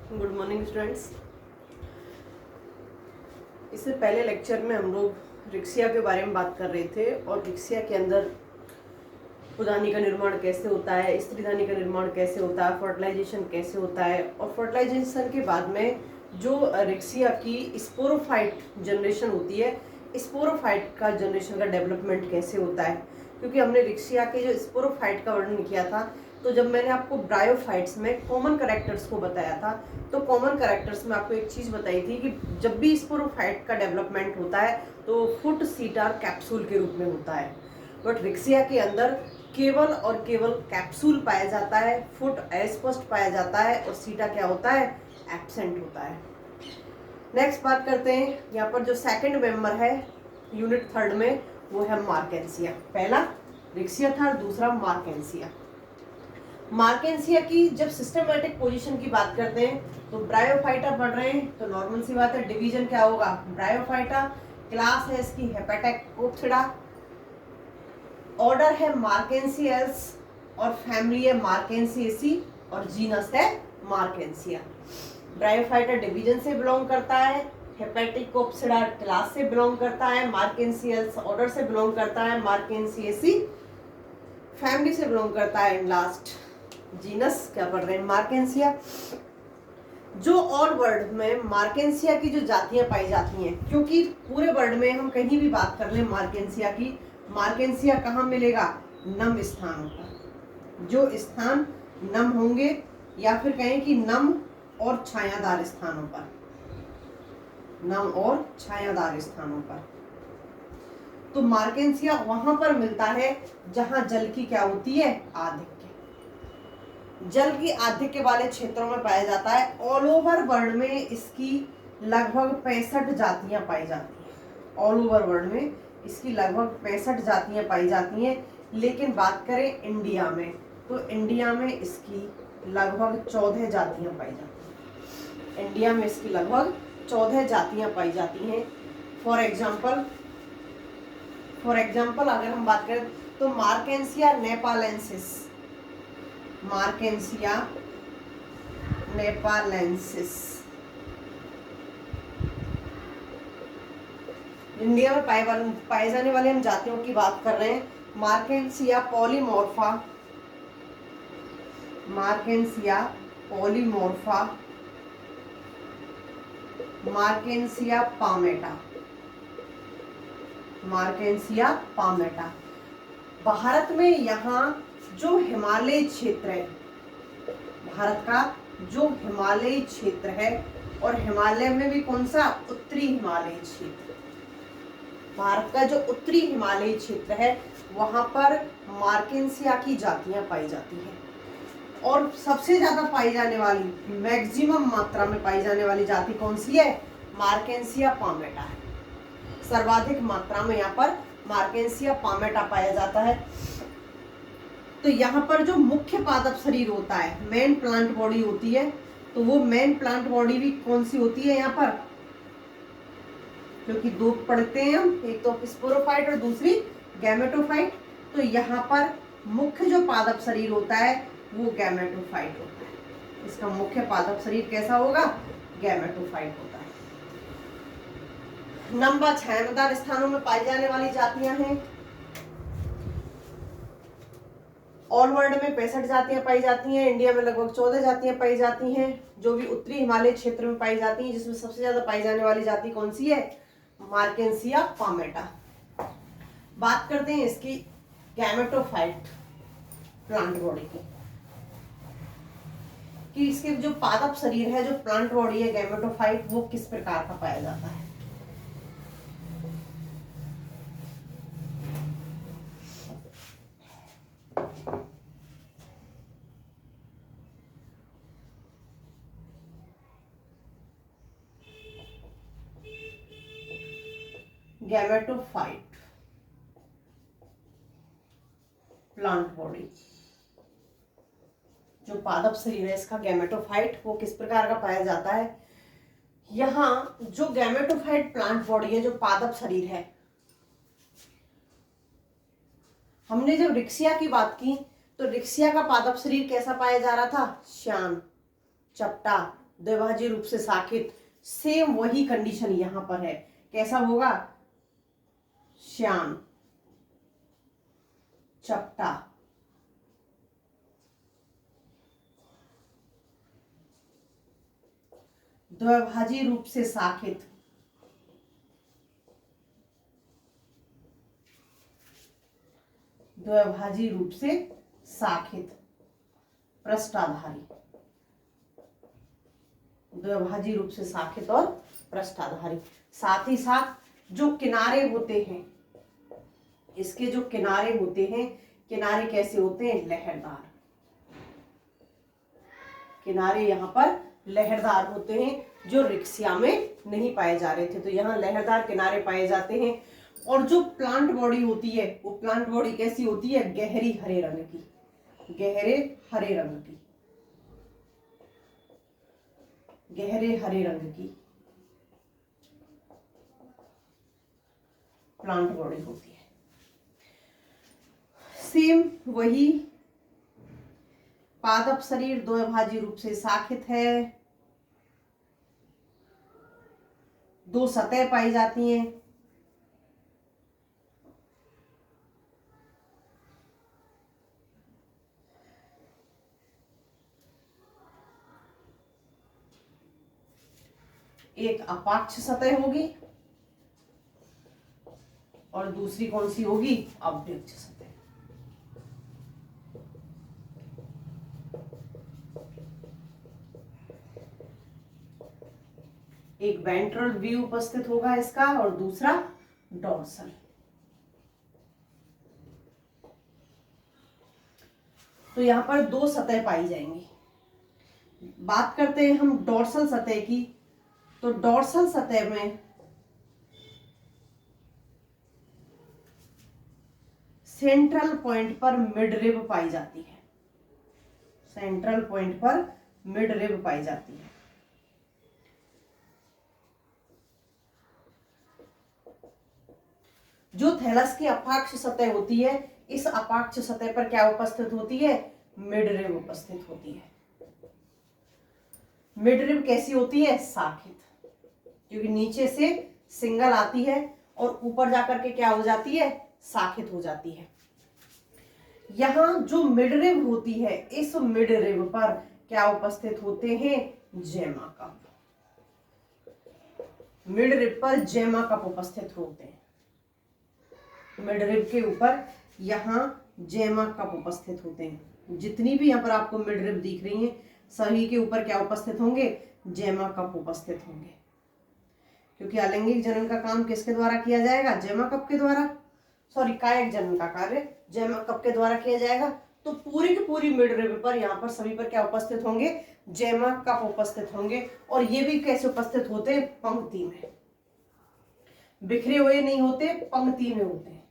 Good morning students. इससे पहले lecture में हम लोग रिक्सिया के बारे में बात कर रहे थे और रिक्सिया के अंदर उदानी का निर्माण कैसे होता है, स्त्रीधानी का निर्माण कैसे होता है, फर्टिलाइजेशन कैसे होता है और फर्टिलाइजेशन के बाद में जो रिक्सिया की स्पोरोफाइट जनरेशन होती है, स्पोरोफाइट का जनरेशन का डेवलपमेंट कैसे होता है। क्योंकि हमने रिक्सिया के जो स्पोरोफाइट का वर्णन किया था, तो जब मैंने आपको ब्रायोफाइट्स में कॉमन कैरेक्टर्स को बताया था, तो कॉमन कैरेक्टर्स में आपको एक चीज़ बताई थी कि जब भी स्पोरोफाइट का डेवलपमेंट होता है तो फुट सीटार कैप्सूल के रूप में होता है। बट रिक्सिया के अंदर केवल और केवल कैप्सूल पाया जाता है, फुट अस्पष्ट पाया जाता है और सीटा क्या होता है, एब्सेंट होता है। नेक्स्ट बात करते हैं, यहाँ पर जो सेकंड मेंबर है यूनिट थर्ड में, वो है मार्केंसिया। पहला रिक्सिया था, दूसरा मार्केंसिया। मार्केंसिया की जब सिस्टमेटिक पोजीशन की बात करते हैं तो ब्रायोफाइटा पढ़ रहे हैं तो नॉर्मल सी बात है, डिवीजन क्या होगा, ब्रायोफाइटा। क्लास है इसकी हेपेटेकोप्सिडा, ऑर्डर है मार्केंसियस और फैमिली है मार्केंसिएसी और जीनस है मार्केंसिया। ब्रायोफाइटा डिवीजन से बिलोंग करता है, हेपेटिकोप्सिडा क्लास से बिलोंग करता है, मार्केंसियस ऑर्डर से बिलोंग करता है, मार्केंसिएसी फैमिली से बिलोंग करता है, एंड लास्ट जीनस क्या पढ़ रहे हैं, मार्केंसिया। जो ऑल वर्ल्ड में मार्केंसिया की जो जातियां पाई जाती हैं, क्योंकि पूरे वर्ल्ड में हम कहीं भी बात कर लें मार्केंसिया की, मार्केंसिया कहाँ मिलेगा, नम स्थानों पर। जो स्थान नम होंगे या फिर कहें कि नम और छायादार स्थानों पर, नम और छायादार स्थानों पर, तो मार्केंसिया वहां पर मिलता है जहां जल की क्या होती है, आधिक्य। जल की आधिक्य वाले क्षेत्रों में पाया जाता है। ऑल ओवर वर्ल्ड में इसकी लगभग 65 जातियां पाई जाती हैं। ऑल ओवर वर्ल्ड में इसकी लगभग 65 जातियां पाई जाती हैं। लेकिन बात करें इंडिया में, तो इंडिया में इसकी लगभग 14 जातियां पाई जाती हैं। इंडिया में इसकी लगभग 14 जातियां पाई जाती हैं। फॉर एग्जाम्पल अगर हम बात करें तो मार्केंसिया नेपालेंसिस, मार्केंसिया नेपालेंसिस इंडिया में पाए जाने वाले हम जातियों की बात कर रहे हैं। मार्केंसिया पॉलीमॉर्फा, मार्केंसिया पॉलीमॉर्फा, मार्केंसिया पामेटा, मार्केंसिया पामेटा। भारत में यहाँ जो हिमालय क्षेत्र है, भारत का जो हिमालयी क्षेत्र है, और हिमालय में भी कौन सा, उत्तरी हिमालयी क्षेत्र, भारत का जो उत्तरी हिमालयी क्षेत्र है वहां पर मार्केंसिया की जातियां पाई जाती हैं। और सबसे ज्यादा पाई जाने वाली, मैक्सिमम मात्रा में पाई जाने वाली जाति कौन सी है, मार्केंसिया पामेटा है। सर्वाधिक मात्रा में यहाँ पर मार्केंसिया पामेटा पाया जाता है। तो यहाँ पर जो मुख्य पादप शरीर होता है, मेन प्लांट बॉडी होती है, तो वो मेन प्लांट बॉडी भी कौन सी होती है यहाँ पर, क्योंकि दो पढ़ते हैं हम, एक तो स्पोरोफाइट और दूसरी गैमेटोफाइट। तो यहाँ पर मुख्य जो पादप शरीर होता है वो गैमेटोफाइट होता है। इसका मुख्य पादप शरीर कैसा होगा, गैमेटोफाइट होता है। नंबर छायादार स्थानों में पाई जाने वाली जातियां हैं। ऑल वर्ल्ड में 65 जातियां पाई जाती हैं। इंडिया में लगभग 14 जातियां पाई जाती हैं, जो भी उत्तरी हिमालय क्षेत्र में पाई जाती हैं, जिसमें सबसे ज्यादा पाई जाने वाली जाति कौन सी है, मार्केंसिया पामेटा। बात करते हैं इसकी गैमेटोफाइट प्लांट बॉडी की, कि इसके जो पादप शरीर है, जो प्लांट बॉडी है गैमेटोफाइट, वो किस प्रकार का पाया जाता है। गैमेटोफाइट प्लांट बॉडी, जो पादप शरीर है इसका गैमेटोफाइट, वो किस प्रकार का पाया जाता है। यहाँ जो गैमेटोफाइट प्लांट बॉडी है, जो पादप शरीर है, हमने जब रिक्सिया की बात की तो रिक्सिया का पादप शरीर कैसा पाया जा रहा था, श्यान, चपटा, द्विभाजीय रूप से शाखित, सेम वही कंडीशन यहां पर है। कैसा होगा? श्याम, चपटा, द्विभाजीय रूप से शाखित, द्विभाजीय रूप से शाखित, पृष्ठाधारी, द्विभाजीय रूप से शाखित और पृष्ठाधारी। साथ ही साथ जो किनारे होते हैं, इसके जो किनारे होते हैं, किनारे कैसे होते हैं? लहरदार। किनारे यहाँ पर लहरदार होते हैं, जो रिक्सिया में नहीं पाए जा रहे थे, तो यहाँ लहरदार किनारे पाए जाते हैं। और जो प्लांट बॉडी होती है, वो प्लांट बॉडी कैसी होती है? गहरी हरे रंग की, गहरे हरे रंग की, गहरे हरे रंग की प्लांट बॉडी होती है। सेम वही पादप शरीर द्विभाजीय रूप से शाखित है, दो सतह पाई जाती हैं। एक अपाक्ष सतह होगी और दूसरी कौन सी होगी? अव्यक्ष सतह। एक वेंट्रल व्यू उपस्थित होगा इसका और दूसरा डॉर्सल। तो यहां पर दो सतह पाई जाएंगी। बात करते हैं हम डॉर्सल सतह की, तो डॉर्सल सतह में सेंट्रल पॉइंट पर मिड रिब पाई जाती है, सेंट्रल पॉइंट पर मिड रिब पाई जाती है। जो थैलस की अपाक्ष सतह होती है, इस अपाक्ष सतह पर क्या उपस्थित होती है? मिड रिब उपस्थित होती है। मिड रिब कैसी होती है? शाखित, क्योंकि नीचे से सिंगल आती है और ऊपर जाकर के क्या हो जाती है? शाखित हो जाती है। यहां जो मिड रिब होती है, इस मिड रिब पर क्या उपस्थित होते हैं? जेमा कप। मिड रिब पर जेमा कप उपस्थित होते हैं। मिड रिब के ऊपर यहां जेमा कप उपस्थित होते हैं। जितनी भी यहां पर आपको मिड रिब दिख रही हैं, सभी के ऊपर क्या उपस्थित होंगे? जेमा कप उपस्थित होंगे, क्योंकि अलैंगिक जनन का काम किसके द्वारा किया जाएगा? जेमा कप के द्वारा। सॉरी, कायक जनन का कार्य जेमा कप के द्वारा किया जाएगा। तो पूरी की पूरी मिड रिब पर यहाँ पर सभी पर क्या उपस्थित होंगे? जेमा कप उपस्थित होंगे। और ये भी कैसे उपस्थित होते हैं? पंक्ति में, बिखरे हुए नहीं होते, पंक्ति में होते हैं,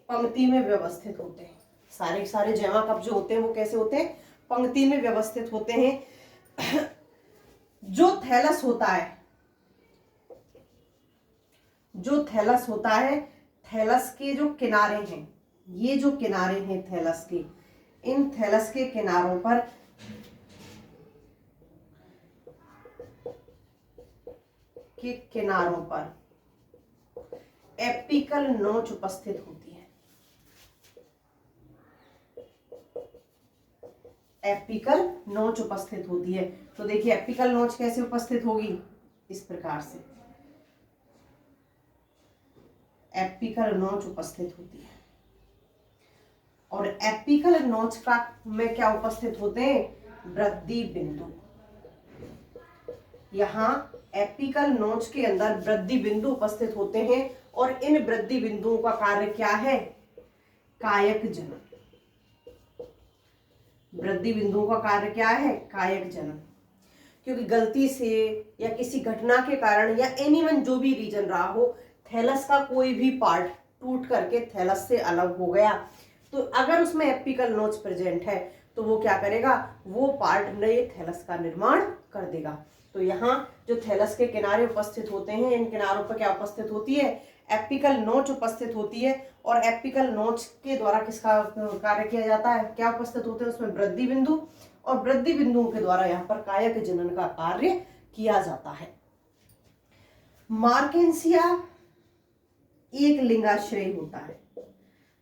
पंक्ति में व्यवस्थित होते हैं। सारे के सारे जेमा कप जो होते हैं वो कैसे होते हैं? पंक्ति में व्यवस्थित होते हैं। जो थैलस होता है, जो थैलस होता है, थैलस के जो किनारे हैं, ये जो किनारे हैं थैलस के, इन थैलस के किनारों पर एपिकल नोच उपस्थित होती है। एपिकल नोच उपस्थित होती है। तो देखिए एपिकल नोच कैसे उपस्थित होगी? इस प्रकार से एपिकल नोच उपस्थित होती है। और एपिकल नोच का में क्या उपस्थित होते हैं? वृद्धि बिंदु। यहाँ एपिकल नोच के अंदर वृद्धि बिंदु उपस्थित होते हैं और इन वृद्धि बिंदुओं का कार्य क्या है? कायक जनन। वृद्धि बिंदुओं का कार्य क्या है? कायक जनन। क्योंकि गलती से या किसी घटना के कारण या एनीवन जो भी रीजन रहा हो, थैलस का कोई भी पार्ट टूट करके थैलस से अलग हो गया, तो अगर उसमें एपिकल नोच प्रेजेंट है तो वो क्या करेगा? वो पार्ट नए थैलस का निर्माण कर देगा। तो यहाँ जो थैलस के किनारे उपस्थित होते हैं, इन किनारों पर क्या उपस्थित होती है? एपिकल नोच उपस्थित होती है। और एपिकल नोच के द्वारा किसका कार्य किया जाता है? क्या उपस्थित होते हैं उसमें? वृद्धि बिंदु। और वृद्धि बिंदुओं के द्वारा यहाँ पर कायक जनन का कार्य किया जाता है। मार्केंसिया एक लिंगाश्रयी होता है।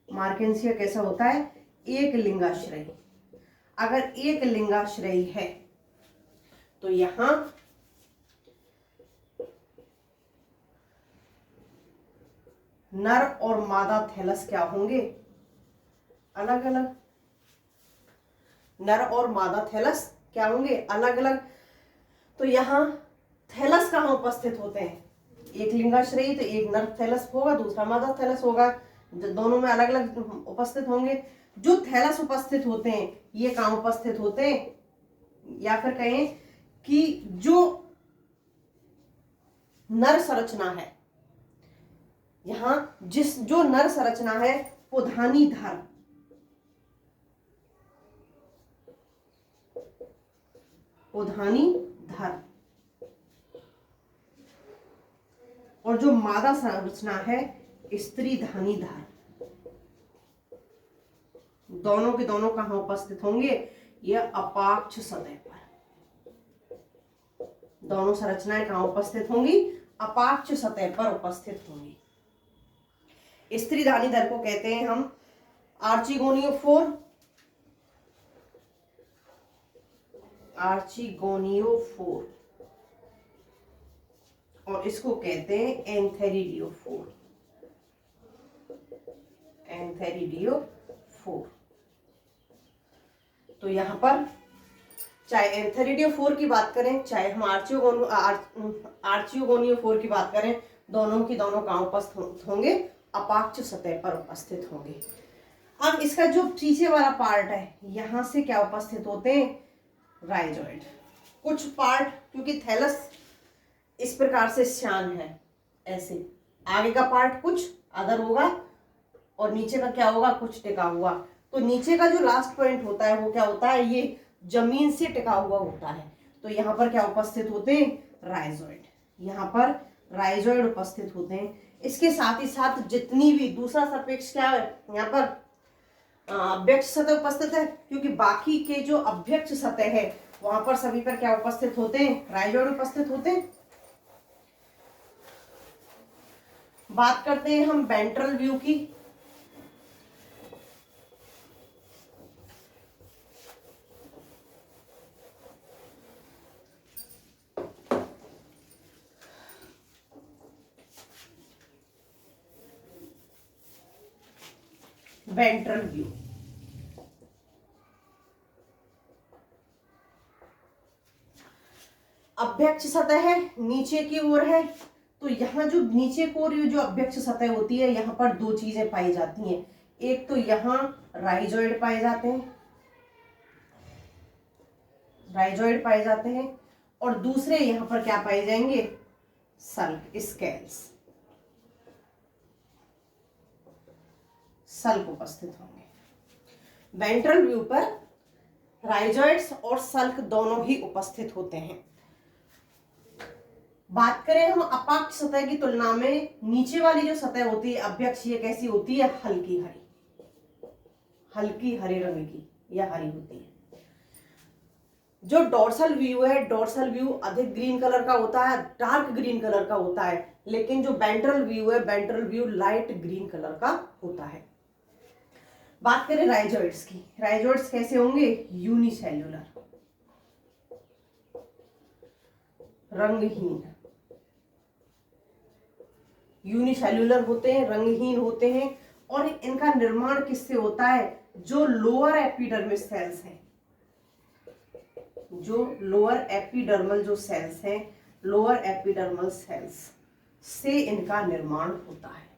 मार्केंसिया कैसा होता है? एक लिंगाश्रयी। अगर एक लिंगाश्रयी है तो यहां नर और मादा थैलस क्या होंगे? अलग अलग। नर और मादा थैलस क्या होंगे? अलग अलग। तो यहां थैलस कहां उपस्थित होते हैं? एक लिंगाश्रयी तो एक नर थैलस होगा, दूसरा मादा थैलस होगा, दोनों में अलग अलग उपस्थित होंगे। जो थैलस उपस्थित होते हैं ये कहां उपस्थित होते हैं? या फिर कहें कि जो नर संरचना है, यहां जो नर संरचना है पुधानीधर, पुधानीधर, और जो मादा संरचना है स्त्रीधानीधर। दोनों के दोनों कहां उपस्थित होंगे? यह अपाक्ष सतह पर। दोनों संरचनाएं कहां उपस्थित होंगी? अपाक्ष सतह पर उपस्थित होंगी। स्त्रीधानीधर को कहते हैं हम आर्चिगोनियोफोर, आर्चिगोनियोफोर, और इसको कहते हैं एंथेरिडियोफोर, एंथेरिडियोफोर। तो यहां पर चाहे एंथेरिडियोफोर की बात करें, चाहे हम आर्चियोगोनियोफोर की बात करें, दोनों की दोनों कहां उपस्थित होंगे? अपाक्ष सतह पर उपस्थित होंगे। अब इसका जो पीछे वाला पार्ट है यहां से क्या उपस्थित होते हैं? राइजोइड। कुछ पार्ट, क्योंकि थैलस इस प्रकार से श्यान है, ऐसे आगे का पार्ट कुछ अदर होगा और नीचे का क्या होगा? कुछ टिका हुआ। तो नीचे का जो लास्ट पॉइंट होता है वो क्या होता है? ये जमीन से टिका हुआ होता है। तो यहाँ पर क्या उपस्थित होते हैं? राइजोइड। यहाँ पर राइजोइड उपस्थित होते हैं। इसके साथ ही साथ जितनी भी दूसरा सर्पेक्ष क्या है यहाँ पर अभ्यक्ष सतह उपस्थित है, क्योंकि बाकी के जो अभ्यक्ष सतह है वहां पर सभी पर क्या उपस्थित होते हैं? राइजोइड उपस्थित होते हैं। बात करते हैं हम वेंट्रल व्यू की। वेंट्रल व्यू, अभ्यक्ष सतह है, नीचे की ओर है। तो यहाँ जो नीचे की ओर जो अभ्यक्ष सतह होती है यहाँ पर दो चीजें पाई जाती हैं। एक तो यहाँ राइजोइड पाए जाते हैं, राइजोइड पाए जाते हैं, और दूसरे यहाँ पर क्या पाए जाएंगे? सल्क, स्केल्स, सल्क उपस्थित होंगे। वेंट्रल व्यू पर राइजोइड्स और सल्क दोनों ही उपस्थित होते हैं। बात करें हम अपाक्ष सतह की तुलना में, नीचे वाली जो सतह होती है अभ्यक्ष, ये कैसी होती है? हल्की हरी, हल्की हरे रंग की या हरी होती है। जो डोर्सल व्यू है, डोर्सल व्यू अधिक ग्रीन कलर का होता है, डार्क ग्रीन कलर का होता है, लेकिन जो वेंट्रल व्यू है, ventral view light green colour का होता है। बात करें राइजोइड्स की, राइजोइड्स कैसे होंगे? यूनिसेल्युलर, रंगहीन, यूनिसेल्युलर होते हैं, रंगहीन होते हैं। और इनका निर्माण किससे होता है? जो लोअर एपिडर्मिस सेल्स हैं, जो लोअर एपिडर्मल जो सेल्स हैं, लोअर एपिडर्मल सेल्स से इनका निर्माण होता है।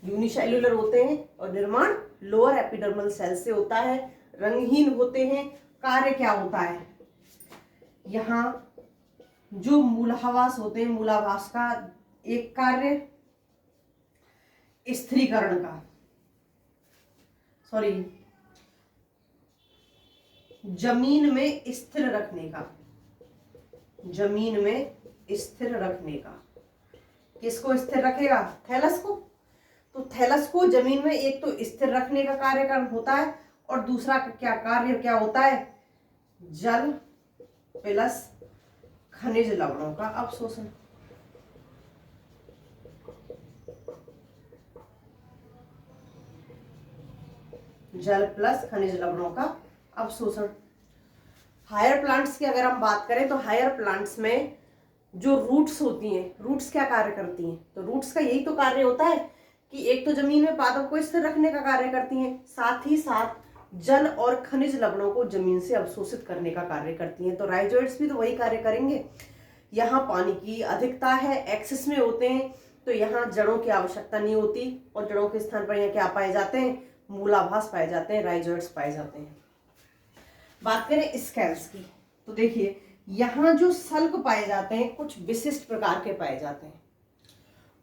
यूनिसेल्युलर होते हैं और निर्माण लोअर एपिडर्मल सेल्स से होता है, रंगहीन होते हैं। कार्य क्या होता है? यहाँ जो मूलाभास होते हैं, मूलाभास का एक कार्य स्थिरीकरण का, सॉरी, जमीन में स्थिर रखने का, जमीन में स्थिर रखने का। किसको स्थिर रखेगा? थैलस को। तो थैलस को जमीन में एक तो स्थिर रखने का कार्य होता है, और दूसरा क्या कार्य क्या होता है, जल प्लस खनिज लवणों का अवशोषण। जल प्लस खनिज लवणों का अवशोषण। हायर प्लांट्स की अगर हम बात करें तो हायर प्लांट्स में जो रूट्स होती हैं, रूट्स क्या कार्य करती हैं, तो रूट्स का यही तो कार्य होता है कि एक तो जमीन में पादप को स्थिर रखने का कार्य करती हैं, साथ ही साथ जल और खनिज लवणों को जमीन से अवशोषित करने का कार्य करती हैं। तो राइजोइड्स भी तो वही कार्य करेंगे। यहाँ पानी की अधिकता है, एक्सेस में होते हैं, तो यहाँ जड़ों की आवश्यकता नहीं होती और जड़ों के स्थान पर यहाँ क्या पाए जाते हैं, मूलाभास पाए जाते हैं, राइजोइड्स पाए जाते हैं। बात करें स्केल्स की तो देखिए यहाँ जो सल्क पाए जाते हैं कुछ विशिष्ट प्रकार के पाए जाते हैं,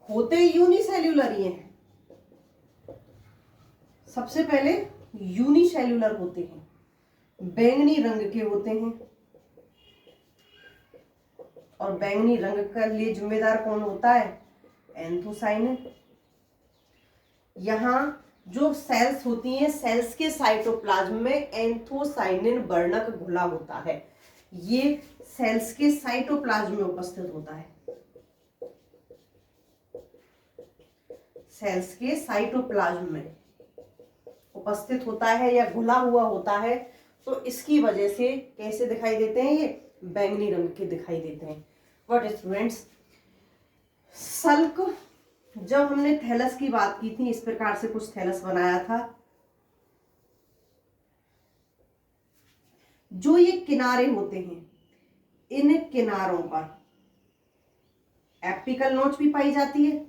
होते यूनिसेल्यूलर ही हैं। सबसे पहले यूनिसेल्यूलर होते हैं, बैंगनी रंग के होते हैं, और बैंगनी रंग के लिए जिम्मेदार कौन होता है, एंथोसाइनिन। यहाँ जो सेल्स होती हैं, सेल्स के साइटोप्लाज्म में एंथोसाइनिन वर्णक घुला होता है, ये सेल्स के साइटोप्लाज्म में उपस्थित होता है, सेल्स के साइटोप्लाज्म में उपस्थित होता है या घुला हुआ होता है। तो इसकी वजह से कैसे दिखाई देते हैं, ये बैंगनी रंग के दिखाई देते हैं। व्हाट स्टूडेंट्स, सल्क, जब हमने थैलस की बात की थी, इस प्रकार से कुछ थैलस बनाया था। जो ये किनारे होते हैं, इन किनारों पर एपिकल नोच भी पाई जाती है,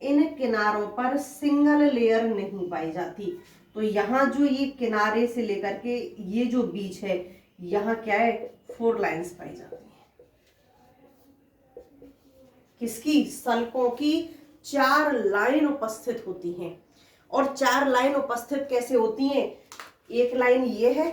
इन किनारों पर सिंगल लेयर नहीं पाई जाती। तो यहाँ जो ये किनारे से लेकर के ये जो बीच है, यहाँ क्या है, 4 लाइंस पाई जाती है। किसकी, सल्कों की 4 लाइन उपस्थित होती हैं। और 4 लाइन उपस्थित कैसे होती हैं, एक लाइन ये है,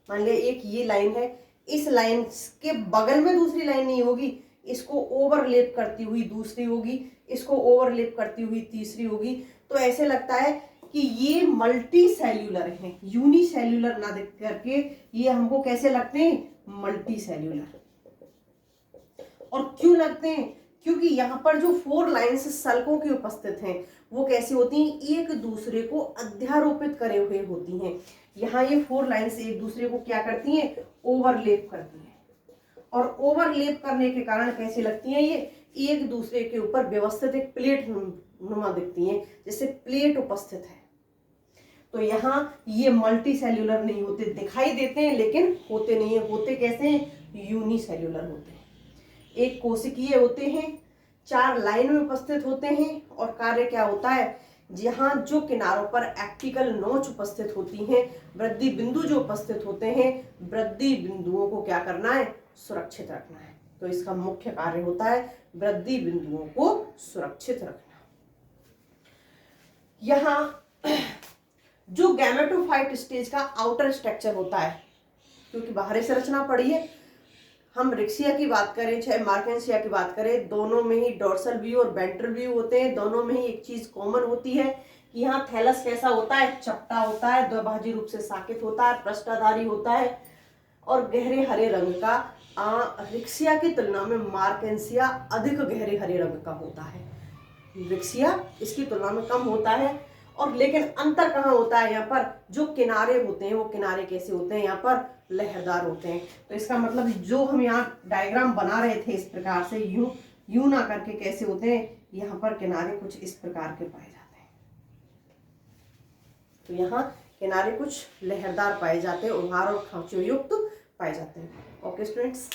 मान लिया एक ये लाइन है, इस लाइन के बगल में दूसरी लाइन नहीं होगी, इसको ओवरलैप करती हुई दूसरी होगी, इसको ओवरलैप करती हुई तीसरी होगी। तो ऐसे लगता है कि ये मल्टी सेल्यूलर है, यूनिसेल्यूलर ना देख करके ये हमको कैसे लगते हैं, मल्टी सेल्यूलर। और क्यों लगते हैं, क्योंकि यहाँ पर जो 4 लाइन्स सल्कों की उपस्थित हैं वो कैसी होती हैं, एक दूसरे को अध्यारोपित करे हुए होती हैं। यहाँ ये 4 लाइन्स एक दूसरे को क्या करती हैं, ओवरलैप करती हैं, और ओवरलैप करने के कारण कैसी लगती हैं, ये एक दूसरे के ऊपर व्यवस्थित एक प्लेट नुमा दिखती हैं, जैसे प्लेट उपस्थित है। तो यहाँ ये मल्टी सेल्यूलर नहीं होते, दिखाई देते हैं लेकिन होते नहीं है। होते कैसे हैं, यूनिसेल्यूलर होते हैं, एक कोशिकीय होते हैं, 4 लाइन में उपस्थित होते हैं। और कार्य क्या होता है, जहाँ जो किनारों पर एपिकल नोच उपस्थित होती हैं, वृद्धि बिंदु जो उपस्थित होते हैं, वृद्धि बिंदुओं को क्या करना है, सुरक्षित रखना है। तो इसका मुख्य कार्य होता है वृद्धि बिंदुओं को सुरक्षित रखना। यहाँ जो गैमेटोफाइट स्टेज का आउटर स्ट्रक्चर होता है, क्योंकि बाहरी संरचना पड़ी है, हम रिक्सिया की बात करें चाहे मार्केंसिया की बात करें, दोनों में ही डोर्सल व्यू और वेंट्रल व्यू होते हैं। दोनों में ही एक चीज कॉमन होती है कि यहाँ थैलस कैसा होता है, चपटा होता है, द्विभाजी रूप से साकित होता है, पृष्ठाधारी होता है और गहरे हरे रंग का। रिक्सिया की तुलना में मार्केंसिया अधिक गहरे हरे रंग का होता है, रिक्सिया इसकी तुलना में कम होता है। और लेकिन अंतर कहाँ होता है, यहाँ पर जो किनारे होते हैं वो किनारे कैसे होते हैं, यहाँ पर लहरदार होते हैं। तो इसका मतलब जो हम यहाँ डायग्राम बना रहे थे इस प्रकार से, यूं ना करके कैसे होते हैं, यहाँ पर किनारे कुछ इस प्रकार के पाए जाते हैं। तो यहाँ किनारे कुछ लहरदार पाए जाते हैं, उभार और खांचों युक्त पाए जाते हैं। Okay students.